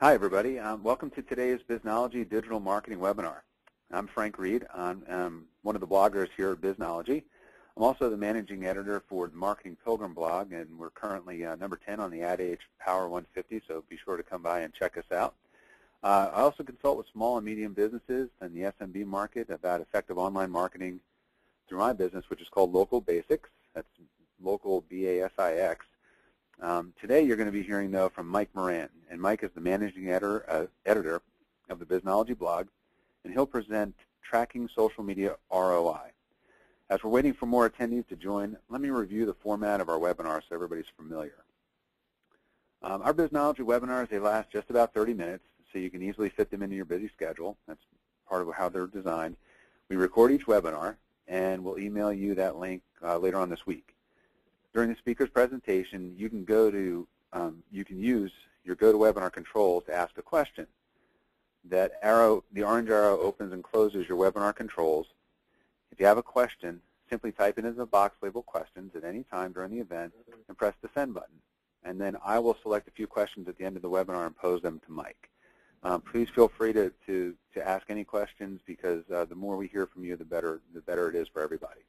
Hi, everybody. Welcome to today's Biznology Digital Marketing Webinar. I'm Frank Reed. I'm one of the bloggers here at Biznology. I'm also the managing editor for the Marketing Pilgrim blog, and we're currently number 10 on the Ad Age Power 150, so be sure to come by and check us out. I also consult with small and medium businesses in the SMB market about effective online marketing through my business, which is called Local Basics. That's Local B-A-S-I-X. Today you're going to be hearing, though, from Mike Moran, and Mike is the managing editor of the Biznology blog, and he'll present Tracking Social Media ROI. As we're waiting for more attendees to join, let me review the format of our webinar so everybody's familiar. Our Biznology webinars, they last just about 30 minutes, so you can easily fit them into your busy schedule. That's part of how they're designed. We record each webinar, and we'll email you that link later on this week. During the speaker's presentation, you can use your GoToWebinar controls to ask a question. That arrow, the orange arrow, opens and closes your webinar controls. If you have a question, simply type it into the box labeled questions at any time during the event and press the send button. And then I will select a few questions at the end of the webinar and pose them to Mike. Please feel free to ask any questions, because the more we hear from you, the better it is for everybody.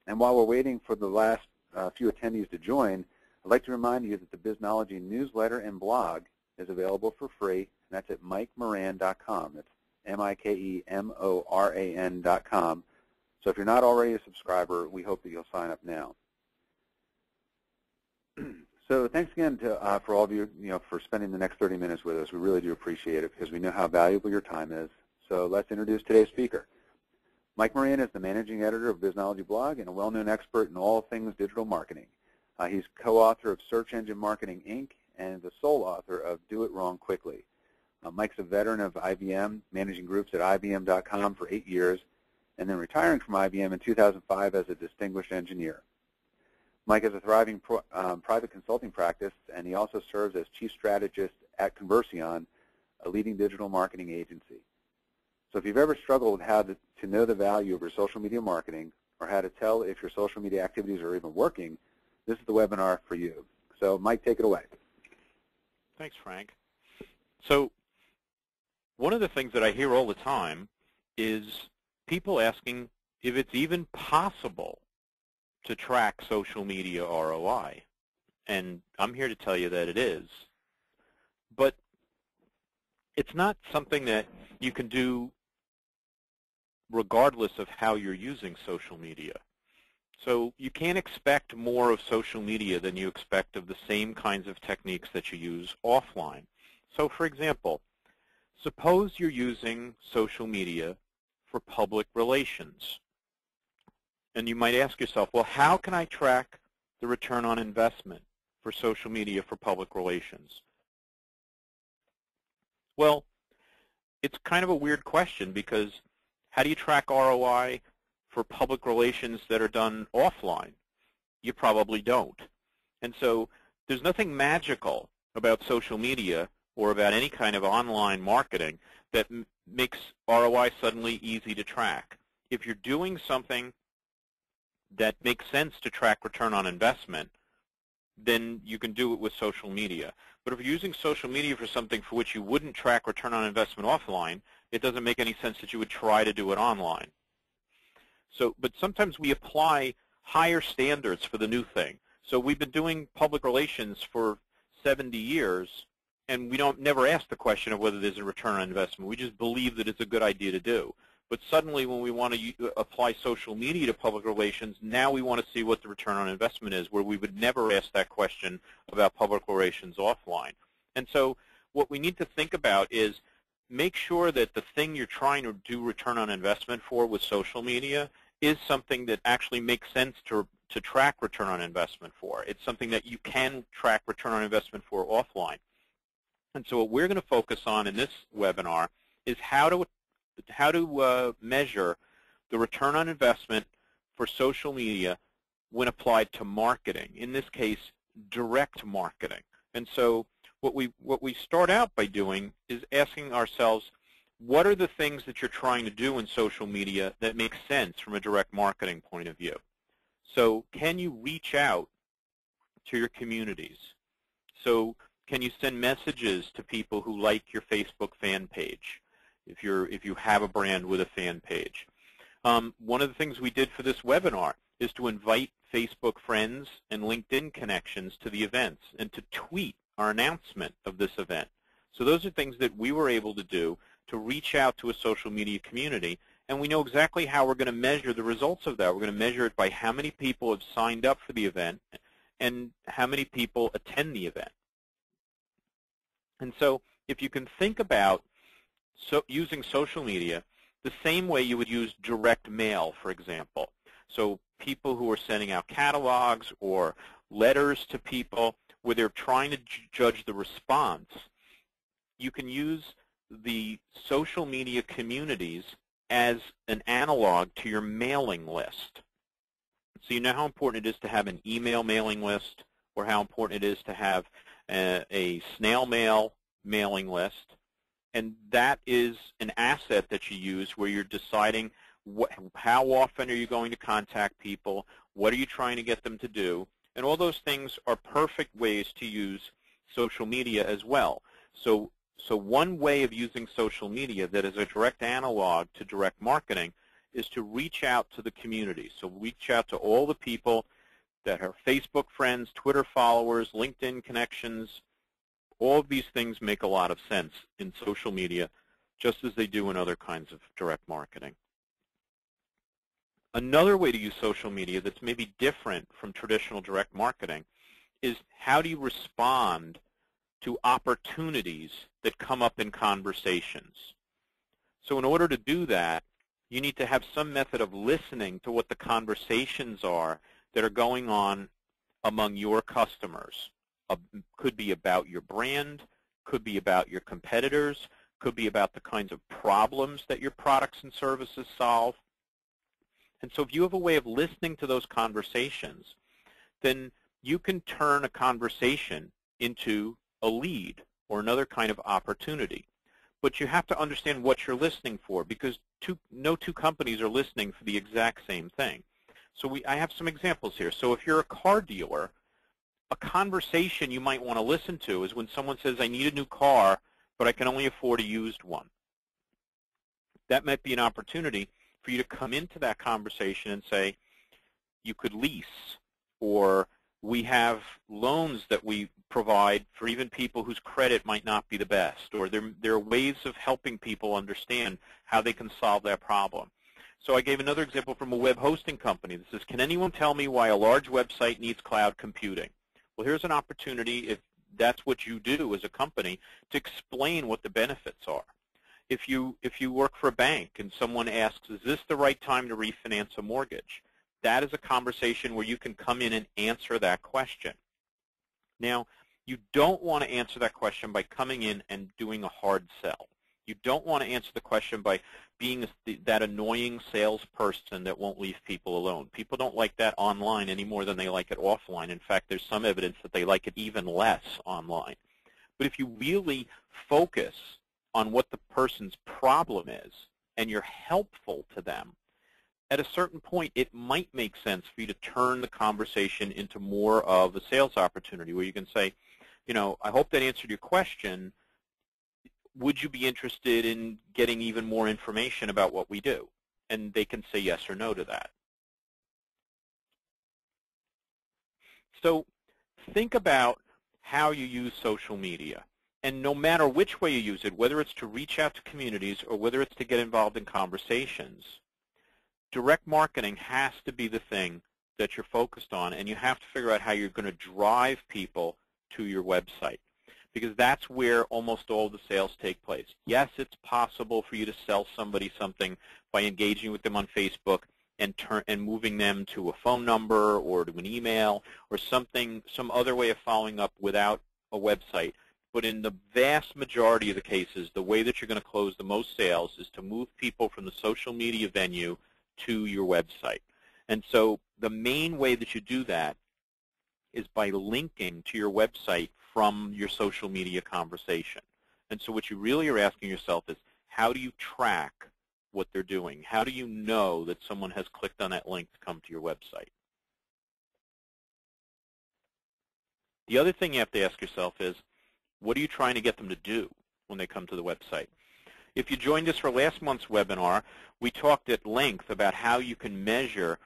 And while we're waiting for the last few attendees to join, I'd like to remind you that the Biznology newsletter and blog is available for free, and that's at mikemoran.com. That's MikeMoran.com. So if you're not already a subscriber, we hope that you'll sign up now. So thanks again for all of you, for spending the next 30 minutes with us. We really do appreciate it, because we know how valuable your time is. So let's introduce today's speaker. Mike Moran is the managing editor of Biznology blog and a well-known expert in all things digital marketing. He's co-author of Search Engine Marketing, Inc. and the sole author of Do It Wrong Quickly. Mike's a veteran of IBM, managing groups at IBM.com for 8 years, and then retiring from IBM in 2005 as a distinguished engineer. Mike has a thriving private consulting practice, and he also serves as chief strategist at Conversion, a leading digital marketing agency. So if you've ever struggled with how to know the value of your social media marketing, or how to tell if your social media activities are even working, this is the webinar for you. So Mike, take it away. Thanks, Frank. So one of the things that I hear all the time is people asking if it's even possible to track social media ROI. And I'm here to tell you that it is. But it's not something that you can do regardless of how you're using social media. So you can't expect more of social media than you expect of the same kinds of techniques that you use offline. So for example, suppose you're using social media for public relations. And you might ask yourself, well, how can I track the return on investment for social media for public relations? Well, it's kind of a weird question, because how do you track ROI for public relations that are done offline? You probably don't. And so there's nothing magical about social media or about any kind of online marketing that makes ROI suddenly easy to track. If you're doing something that makes sense to track return on investment, then you can do it with social media. But if you're using social media for something for which you wouldn't track return on investment offline, it doesn't make any sense that you would try to do it online. So, but sometimes we apply higher standards for the new thing. So we've been doing public relations for 70 years, and we never ask the question of whether there's a return on investment. We just believe that it's a good idea to do. But suddenly when we want to apply social media to public relations, now we want to see what the return on investment is, where we would never ask that question about public relations offline. And so what we need to think about is make sure that the thing you're trying to do return on investment for with social media is something that actually makes sense to track return on investment for. It's something that you can track return on investment for offline. And so what we're going to focus on in this webinar is how to measure the return on investment for social media when applied to marketing, in this case, direct marketing. And so what we start out by doing is asking ourselves, what are the things that you're trying to do in social media that make sense from a direct marketing point of view? So can you reach out to your communities? So Can you send messages to people who like your Facebook fan page, if you have a brand with a fan page? One of the things we did for this webinar is to invite Facebook friends and LinkedIn connections to the events and to tweet our announcement of this event. So those are things that we were able to do to reach out to a social media community, and we know exactly how we're going to measure the results of that. We're going to measure it by how many people have signed up for the event and how many people attend the event. And so if you can think about using social media the same way you would use direct mail, for example. So people who are sending out catalogs or letters to people where they're trying to judge the response, you can use the social media communities as an analog to your mailing list. So you know how important it is to have an email mailing list, or how important it is to have a snail mail mailing list. And that is an asset that you use where you're deciding how often are you going to contact people, what are you trying to get them to do, and all those things are perfect ways to use social media as well. So one way of using social media that is a direct analog to direct marketing is to reach out to the community. So reach out to all the people that are Facebook friends, Twitter followers, LinkedIn connections. All of these things make a lot of sense in social media, just as they do in other kinds of direct marketing. Another way to use social media that's maybe different from traditional direct marketing is how do you respond to opportunities that come up in conversations. So in order to do that, you need to have some method of listening to what the conversations are that are going on among your customers. Could be about your brand, could be about your competitors, could be about the kinds of problems that your products and services solve. And so if you have a way of listening to those conversations, then you can turn a conversation into a lead or another kind of opportunity. But you have to understand what you're listening for, because no two companies are listening for the exact same thing. So I have some examples here. So if you're a car dealer, a conversation you might want to listen to is when someone says, I need a new car, but I can only afford a used one. That might be an opportunity for you to come into that conversation and say, you could lease, or we have loans that we provide for even people whose credit might not be the best, or there are ways of helping people understand how they can solve that problem. So I gave another example from a web hosting company that says, can anyone tell me why a large website needs cloud computing? Well, here's an opportunity, if that's what you do as a company, to explain what the benefits are. If you work for a bank and someone asks, is this the right time to refinance a mortgage? That is a conversation where you can come in and answer that question. Now, you don't want to answer that question by coming in and doing a hard sell. You don't want to answer the question by being that annoying salesperson that won't leave people alone. People don't like that online any more than they like it offline. In fact, there's some evidence that they like it even less online. But if you really focus on what the person's problem is and you're helpful to them, at a certain point it might make sense for you to turn the conversation into more of a sales opportunity where you can say, you know, I hope that answered your question. Would you be interested in getting even more information about what we do? And they can say yes or no to that. So think about how you use social media. And no matter which way you use it, whether it's to reach out to communities or whether it's to get involved in conversations, direct marketing has to be the thing that you're focused on, and you have to figure out how you're going to drive people to your website, because that's where almost all the sales take place. Yes, it's possible for you to sell somebody something by engaging with them on Facebook and moving them to a phone number or to an email or some other way of following up without a website. But in the vast majority of the cases, the way that you're going to close the most sales is to move people from the social media venue to your website. And so the main way that you do that is by linking to your website from your social media conversation. And so what you really are asking yourself is, how do you track what they're doing? How do you know that someone has clicked on that link to come to your website? The other thing you have to ask yourself is, What are you trying to get them to do when they come to the website? If you joined us for last month's webinar, we talked at length about how you can measure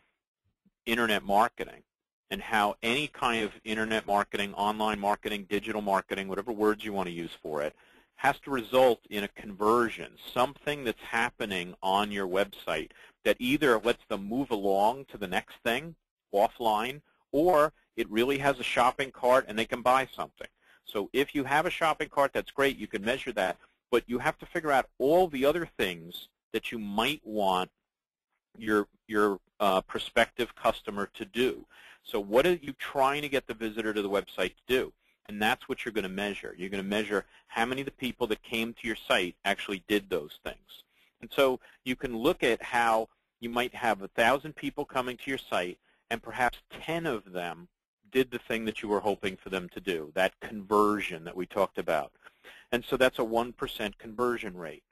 internet marketing and how any kind of internet marketing, online marketing, digital marketing, whatever words you want to use for it, has to result in a conversion, something that's happening on your website that either lets them move along to the next thing offline, or it really has a shopping cart and they can buy something. So if you have a shopping cart, that's great. You can measure that. But you have to figure out all the other things that you might want your prospective customer to do. So what are you trying to get the visitor to the website to do? And that's what you're going to measure. You're going to measure how many of the people that came to your site actually did those things. And so you can look at how you might have 1,000 people coming to your site, and perhaps 10 of them did the thing that you were hoping for them to do, that conversion that we talked about. And so that's a 1% conversion rate.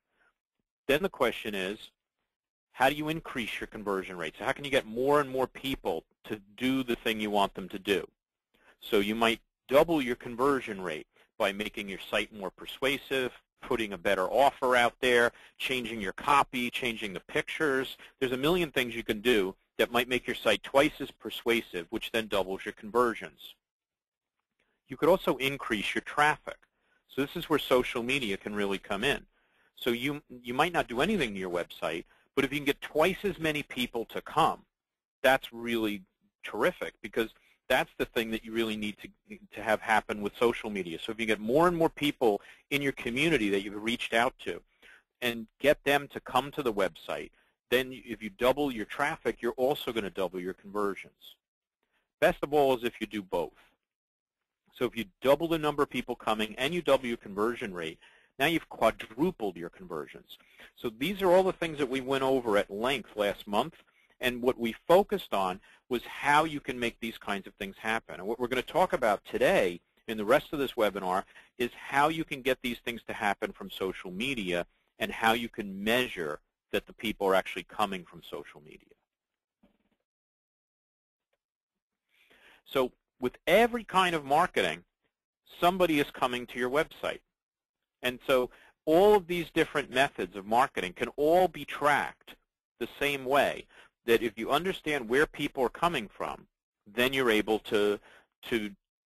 Then the question is, how do you increase your conversion rate? So how can you get more and more people to do the thing you want them to do? So you might double your conversion rate by making your site more persuasive, putting a better offer out there, changing your copy, changing the pictures. There's a million things you can do that might make your site twice as persuasive, which then doubles your conversions. You could also increase your traffic. So this is where social media can really come in. So you might not do anything to your website, but if you can get twice as many people to come, that's really terrific, because that's the thing that you really need to have happen with social media. So if you get more and more people in your community that you've reached out to and get them to come to the website, then if you double your traffic, you're also going to double your conversions. Best of all is if you do both. So if you double the number of people coming and you double your conversion rate, now you've quadrupled your conversions. So these are all the things that we went over at length last month, and what we focused on was how you can make these kinds of things happen. And what we're going to talk about today in the rest of this webinar is how you can get these things to happen from social media and how you can measure that the people are actually coming from social media. So with every kind of marketing, somebody is coming to your website. And so all of these different methods of marketing can all be tracked the same way, that if you understand where people are coming from, then you're able to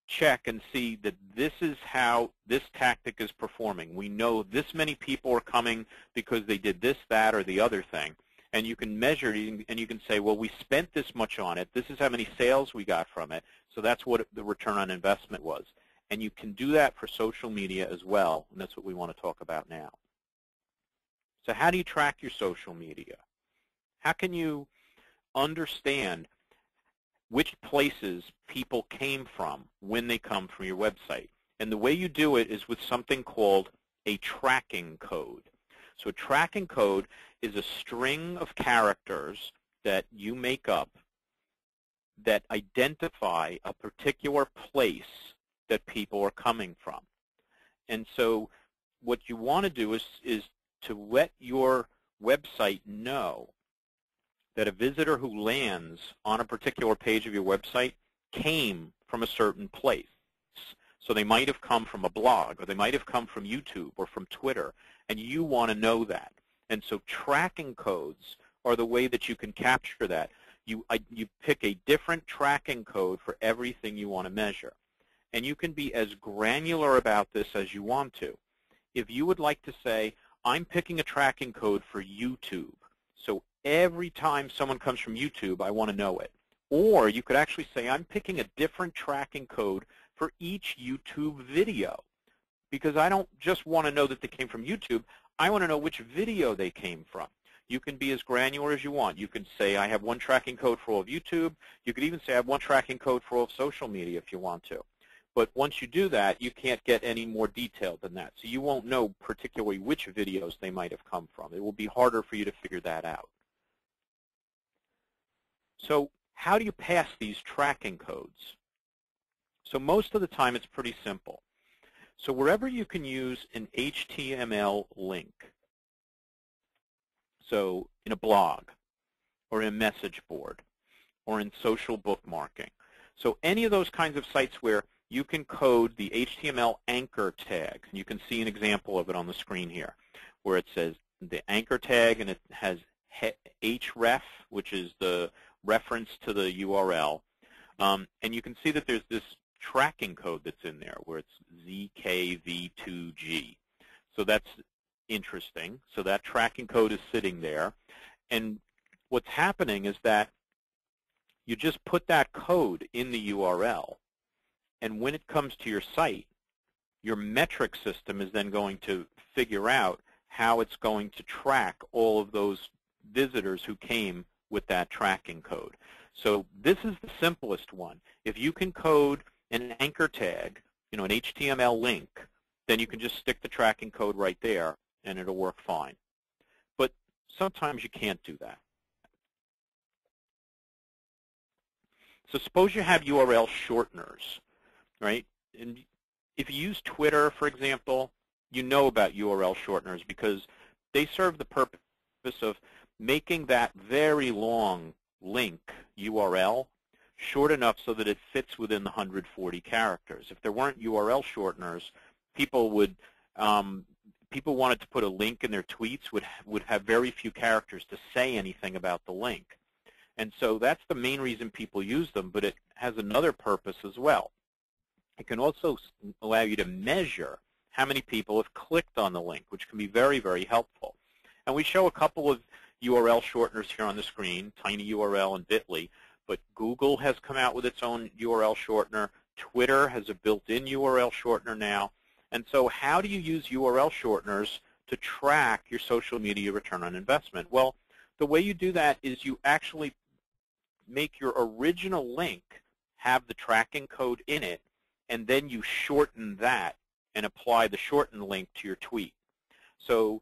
check and see that this is how this tactic is performing. We know this many people are coming because they did this, that, or the other thing. And you can measure it, and you can say, well, we spent this much on it. This is how many sales we got from it. So that's what the return on investment was. And you can do that for social media as well, and that's what we want to talk about now. So how do you track your social media? How can you understand which places people came from when they come from your website? And the way you do it is with something called a tracking code. So a tracking code is a string of characters that you make up that identify a particular place that people are coming from. And so what you want to do is to let your website know that a visitor who lands on a particular page of your website came from a certain place. So they might have come from a blog, or they might have come from YouTube or from Twitter, and you want to know that. And so tracking codes are the way that you can capture that. You pick a different tracking code for everything you want to measure. And you can be as granular about this as you want to. If you would like to say, I'm picking a tracking code for YouTube, so every time someone comes from YouTube, I want to know it. Or you could actually say, I'm picking a different tracking code for each YouTube video, because I don't just want to know that they came from YouTube. I want to know which video they came from. You can be as granular as you want. You can say, I have one tracking code for all of YouTube. You could even say, I have one tracking code for all of social media if you want to. But once you do that, you can't get any more detailed than that. So you won't know particularly which videos they might have come from. It will be harder for you to figure that out. So how do you pass these tracking codes? So most of the time it's pretty simple. So wherever you can use an HTML link, so in a blog or in a message board or in social bookmarking, so any of those kinds of sites where you can code the HTML anchor tag. And you can see an example of it on the screen here, where it says the anchor tag, and it has href, which is the reference to the URL. And you can see that there's this tracking code that's in there, where it's ZKV2G. So that's interesting. So that tracking code is sitting there. And what's happening is that you just put that code in the URL, and when it comes to your site, your metric system is then going to figure out how it's going to track all of those visitors who came with that tracking code. So this is the simplest one. If you can code an anchor tag, an HTML link, then you can just stick the tracking code right there, and it'll work fine. But sometimes you can't do that. So suppose you have URL shorteners, right? And if you use Twitter, for example, you know about URL shorteners because they serve the purpose of making that very long link URL short enough so that it fits within the 140 characters. If there weren't URL shorteners, people wanted to put a link in their tweets would have very few characters to say anything about the link. And so that's the main reason people use them, but it has another purpose as well. It can also allow you to measure how many people have clicked on the link, which can be very, very helpful. And we show a couple of URL shorteners here on the screen, tinyURL and Bitly, but Google has come out with its own URL shortener. Twitter has a built-in URL shortener now. And so how do you use URL shorteners to track your social media return on investment? Well, the way you do that is you actually make your original link have the tracking code in it, and then you shorten that and apply the shortened link to your tweet. So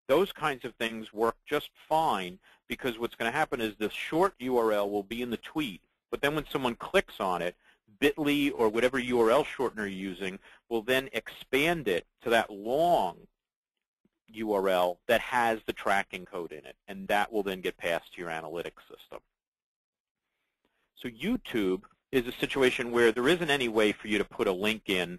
those kinds of things work just fine, because what's going to happen is the short URL will be in the tweet, but then when someone clicks on it, Bitly or whatever URL shortener you're using will then expand it to that long URL that has the tracking code in it, and that will then get passed to your analytics system. So YouTube is a situation where there isn't any way for you to put a link in.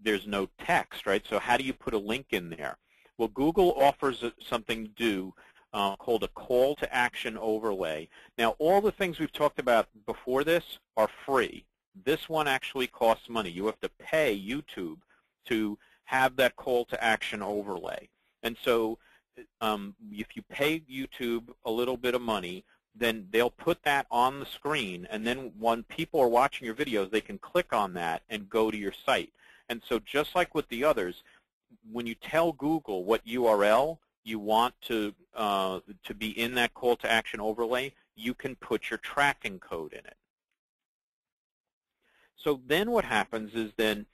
There's no text, right? So how do you put a link in there? Well, Google offers something to do called a call to action overlay. Now, all the things we've talked about before this are free. This one actually costs money. You have to pay YouTube to have that call to action overlay. And so if you pay YouTube a little bit of money, then they'll put that on the screen, and then when people are watching your videos, they can click on that and go to your site. And so just like with the others, when you tell Google what URL you want to be in that call to action overlay, you can put your tracking code in it. So then what happens is then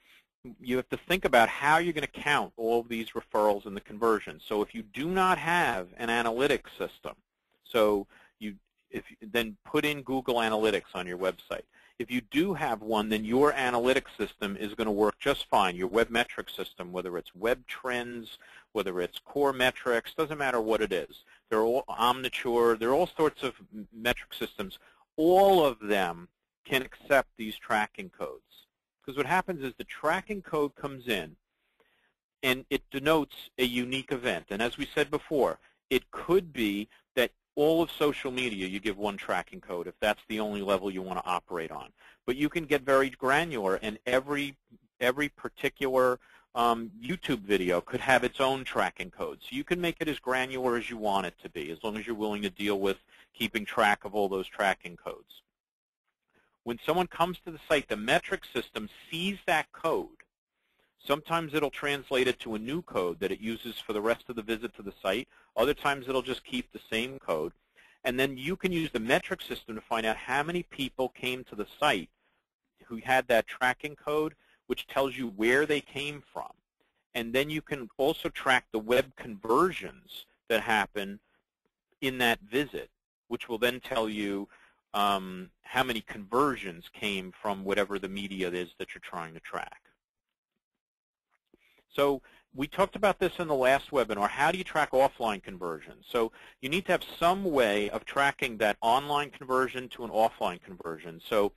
you have to think about how you're going to count all of these referrals and the conversions. So if you do not have an analytics system, so then put in Google Analytics on your website. If you do have one, then your analytics system is going to work just fine. Your web metric system, whether it's web trends, whether it's core metrics, doesn't matter what it is. They're all Omniture. There are all sorts of metric systems. All of them can accept these tracking codes. Because what happens is the tracking code comes in, and it denotes a unique event. And as we said before, it could be that all of social media, you give one tracking code if that's the only level you want to operate on. But you can get very granular, and every particular YouTube video could have its own tracking code. So you can make it as granular as you want it to be, as long as you're willing to deal with keeping track of all those tracking codes. When someone comes to the site, the metric system sees that code. Sometimes it'll translate it to a new code that it uses for the rest of the visit to the site. Other times it'll just keep the same code. And then you can use the metric system to find out how many people came to the site who had that tracking code, which tells you where they came from. And then you can also track the web conversions that happen in that visit, which will then tell you how many conversions came from whatever the media is that you're trying to track. So we talked about this in the last webinar. How do you track offline conversions? So you need to have some way of tracking that online conversion to an offline conversion. So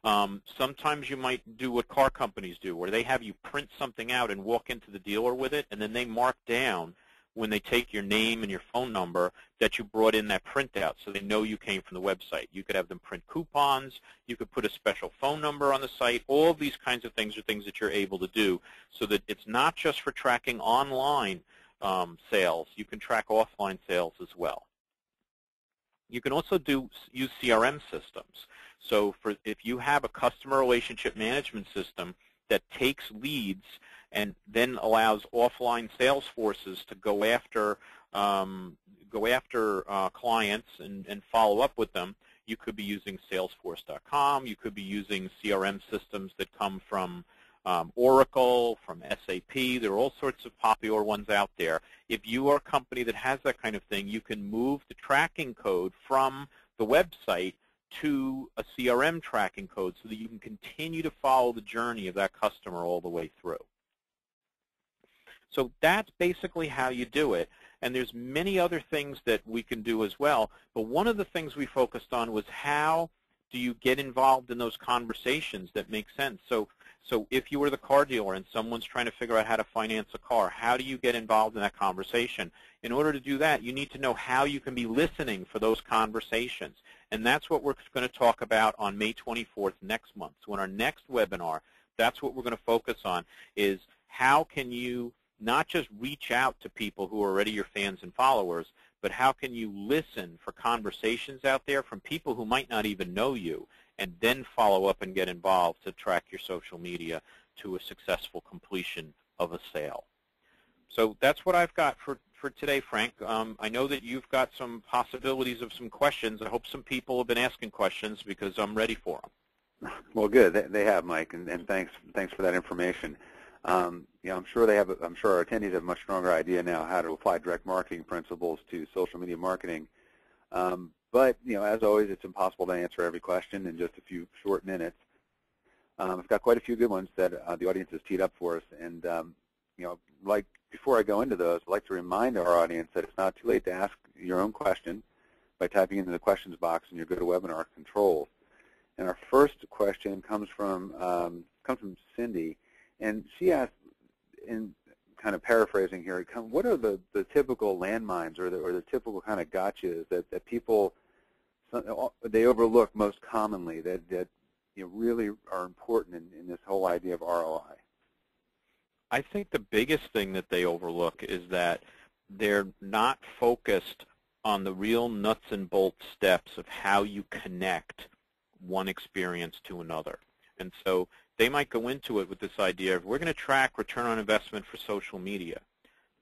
Sometimes you might do what car companies do, where they have you print something out and walk into the dealer with it, and then they mark down when they take your name and your phone number that you brought in that printout, so they know you came from the website. You could have them print coupons. You could put a special phone number on the site. All of these kinds of things are things that you're able to do so that it's not just for tracking online sales. You can track offline sales as well. You can also use CRM systems. So if you have a customer relationship management system that takes leads and then allows offline sales forces to go after clients and follow up with them, you could be using Salesforce.com. You could be using CRM systems that come from Oracle, from SAP. There are all sorts of popular ones out there. If you are a company that has that kind of thing, you can move the tracking code from the website to a CRM tracking code so that you can continue to follow the journey of that customer all the way through. So that's basically how you do it. And there's many other things that we can do as well. But one of the things we focused on was how do you get involved in those conversations that make sense. So if you were the car dealer and someone's trying to figure out how to finance a car, how do you get involved in that conversation? In order to do that, you need to know how you can be listening for those conversations. And that's what we're going to talk about on May 24th next month. So in our next webinar, that's what we're going to focus on, is how can you not just reach out to people who are already your fans and followers, but how can you listen for conversations out there from people who might not even know you, and then follow up and get involved to track your social media to a successful completion of a sale. So that's what I've got for today, Frank. I know that you've got some possibilities of some questions. I hope some people have been asking questions because I'm ready for them. Well, good. They have, Mike, and thanks for that information. I'm sure our attendees have a much stronger idea now how to apply direct marketing principles to social media marketing. But as always, it's impossible to answer every question in just a few short minutes. I've got quite a few good ones that the audience has teed up for us, and like before I go into those, I'd like to remind our audience that it's not too late to ask your own question by typing into the questions box in your GoToWebinar controls. And our first question comes from Cindy, and she asked, in kind of paraphrasing here, what are the typical landmines or the typical kind of gotchas that people they overlook most commonly that really are important in this whole idea of ROI? I think the biggest thing that they overlook is that they're not focused on the real nuts and bolts steps of how you connect one experience to another. And so they might go into it with this idea of, we're going to track return on investment for social media,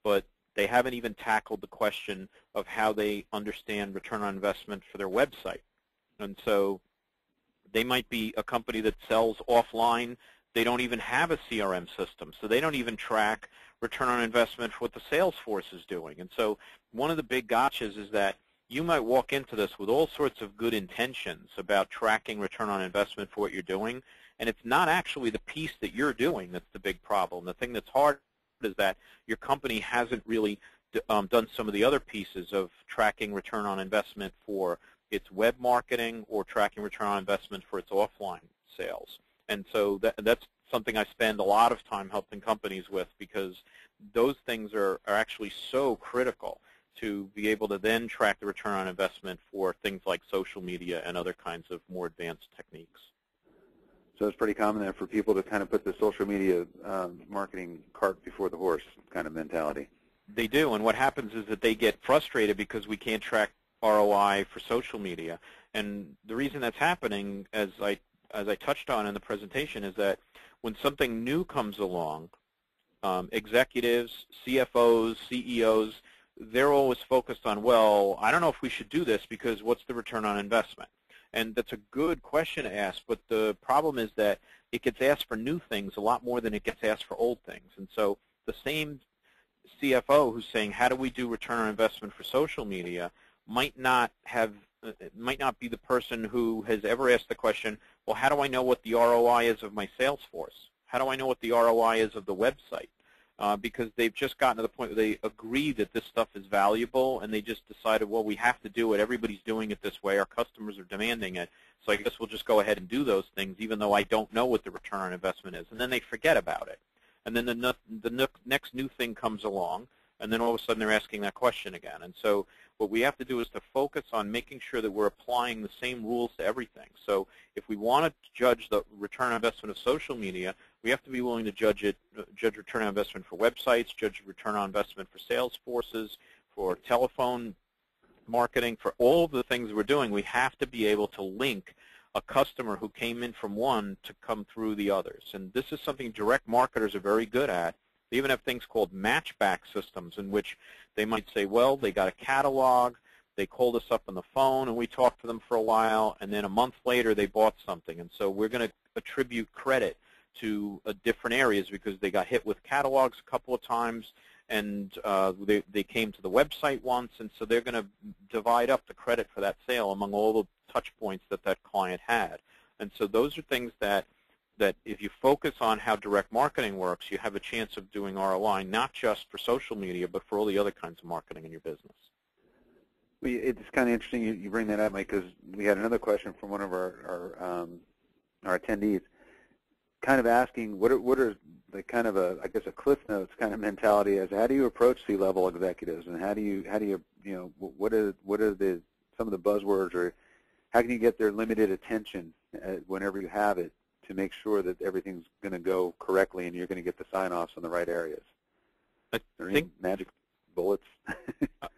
but they haven't even tackled the question of how they understand return on investment for their website. And so they might be a company that sells offline. They don't even have a CRM system, so they don't even track return on investment for what the sales force is doing. And so one of the big gotchas is that you might walk into this with all sorts of good intentions about tracking return on investment for what you're doing, and it's not actually the piece that you're doing that's the big problem. The thing that's hard is that your company hasn't really done some of the other pieces of tracking return on investment for its web marketing or tracking return on investment for its offline sales. And so that's something I spend a lot of time helping companies with, because those things are actually so critical to be able to then track the return on investment for things like social media and other kinds of more advanced techniques. So it's pretty common then for people to kind of put the social media marketing cart before the horse kind of mentality. They do, and what happens is that they get frustrated because we can't track ROI for social media. And the reason that's happening, as I touched on in the presentation, is that when something new comes along, executives, CFOs, CEOs, they're always focused on, well, I don't know if we should do this because what's the return on investment? And that's a good question to ask, but the problem is that it gets asked for new things a lot more than it gets asked for old things. And so the same CFO who's saying, how do we do return on investment for social media, might not be the person who has ever asked the question, well, how do I know what the ROI is of my sales force? How do I know what the ROI is of the website? because they've just gotten to the point where they agree that this stuff is valuable, and they just decided, well, we have to do it. Everybody's doing it this way. Our customers are demanding it, so I guess we'll just go ahead and do those things, even though I don't know what the return on investment is. And then they forget about it. And then the next new thing comes along, and then all of a sudden they're asking that question again. And so what we have to do is to focus on making sure that we're applying the same rules to everything. So if we want to judge the return on investment of social media, we have to be willing to judge return on investment for websites, judge return on investment for sales forces, for telephone marketing, for all of the things we're doing. We have to be able to link a customer who came in from one to come through the others. And this is something direct marketers are very good at. They even have things called matchback systems in which they might say, well, they got a catalog, they called us up on the phone, and we talked to them for a while, and then a month later they bought something. And so we're going to attribute credit to different areas because they got hit with catalogs a couple of times, and they came to the website once, and so they're going to divide up the credit for that sale among all the touch points that that client had. And so those are things that if you focus on how direct marketing works, you have a chance of doing ROI, not just for social media, but for all the other kinds of marketing in your business. Well, it's kind of interesting you bring that up, Mike, because we had another question from one of our attendees, kind of asking what are the kind of I guess a Cliff Notes kind of mentality as how do you approach C-level executives, and how do you what are some of the buzzwords, or how can you get their limited attention whenever you have it, to make sure that everything's going to go correctly and you're going to get the sign-offs on the right areas? Are there any magic bullets?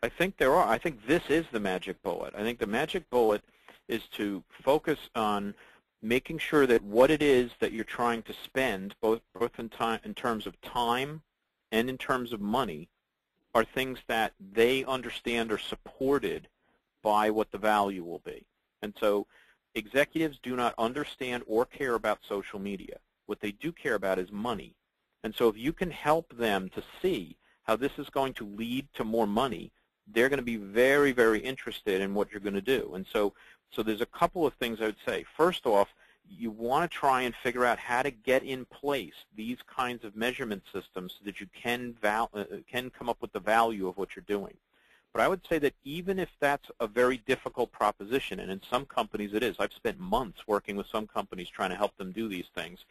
I think there are. I think this is the magic bullet. I think the magic bullet is to focus on making sure that what it is that you're trying to spend, both in terms of time and in terms of money, are things that they understand are supported by what the value will be. And so executives do not understand or care about social media. What they do care about is money. And so if you can help them to see how this is going to lead to more money, they're going to be very, very interested in what you're going to do. And so there's a couple of things I would say. First off, you want to try and figure out how to get in place these kinds of measurement systems so that you can come up with the value of what you're doing. But I would say that even if that's a very difficult proposition, and in some companies it is, I've spent months working with some companies trying to help them do these things,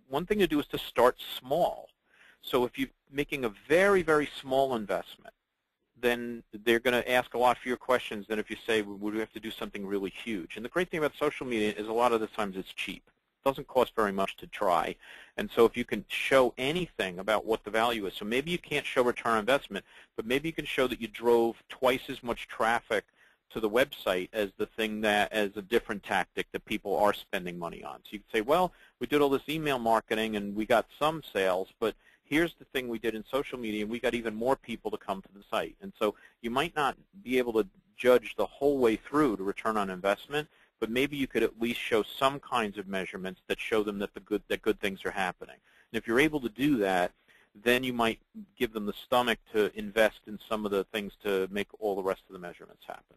one thing to do is to start small. So if you're making a very, very small investment, then they're going to ask a lot fewer questions than if you say, would we have to do something really huge? And the great thing about social media is a lot of the times it's cheap. It doesn't cost very much to try. And so if you can show anything about what the value is, so maybe you can't show return on investment, but maybe you can show that you drove twice as much traffic to the website as a different tactic that people are spending money on. So you can say, well, we did all this email marketing and we got some sales, but here's the thing we did in social media, and we got even more people to come to the site. And so you might not be able to judge the whole way through to return on investment, but maybe you could at least show some kinds of measurements that show them that good things are happening. And if you're able to do that, then you might give them the stomach to invest in some of the things to make all the rest of the measurements happen.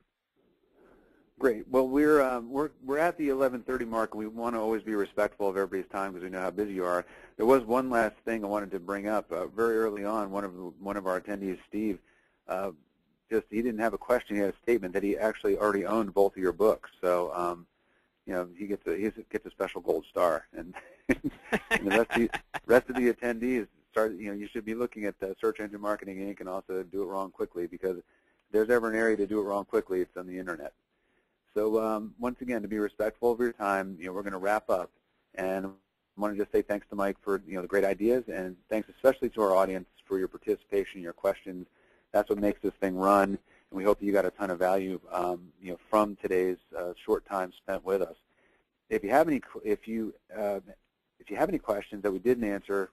Great. Well, we're at the 11:30 mark, and we want to always be respectful of everybody's time because we know how busy you are. There was one last thing I wanted to bring up. Very early on, one of our attendees, Steve, he didn't have a question. He had a statement that he actually already owned both of your books. So, he gets a special gold star, and, and the rest of the attendees you should be looking at Search Engine Marketing Inc. and also Do It Wrong Quickly, because if there's ever an area to do it wrong quickly, it's on the internet. So once again, to be respectful of your time, we're going to wrap up, and I want to just say thanks to Mike for the great ideas, and thanks especially to our audience for your participation, your questions. That's what makes this thing run, and we hope that you got a ton of value from today's short time spent with us. If you have any questions that we didn't answer,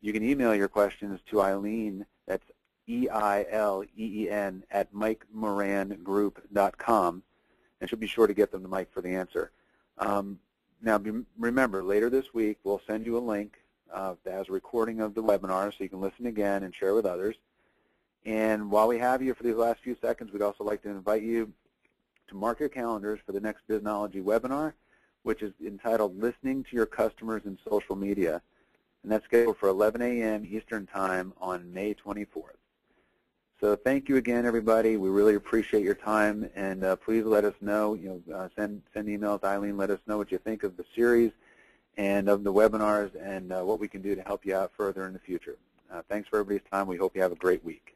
you can email your questions to Eileen. That's EILEEN at MikeMoranGroup.com. And she'll be sure to get them to Mike for the answer. Now, remember, later this week, we'll send you a link that has a recording of the webinar so you can listen again and share with others. And while we have you for these last few seconds, we'd also like to invite you to mark your calendars for the next Biznology webinar, which is entitled Listening to Your Customers in Social Media. and that's scheduled for 11 a.m. Eastern Time on May 24th. So thank you again, everybody. We really appreciate your time, and please let us know. Send emails to Eileen. Let us know what you think of the series and of the webinars, and what we can do to help you out further in the future. Thanks for everybody's time. We hope you have a great week.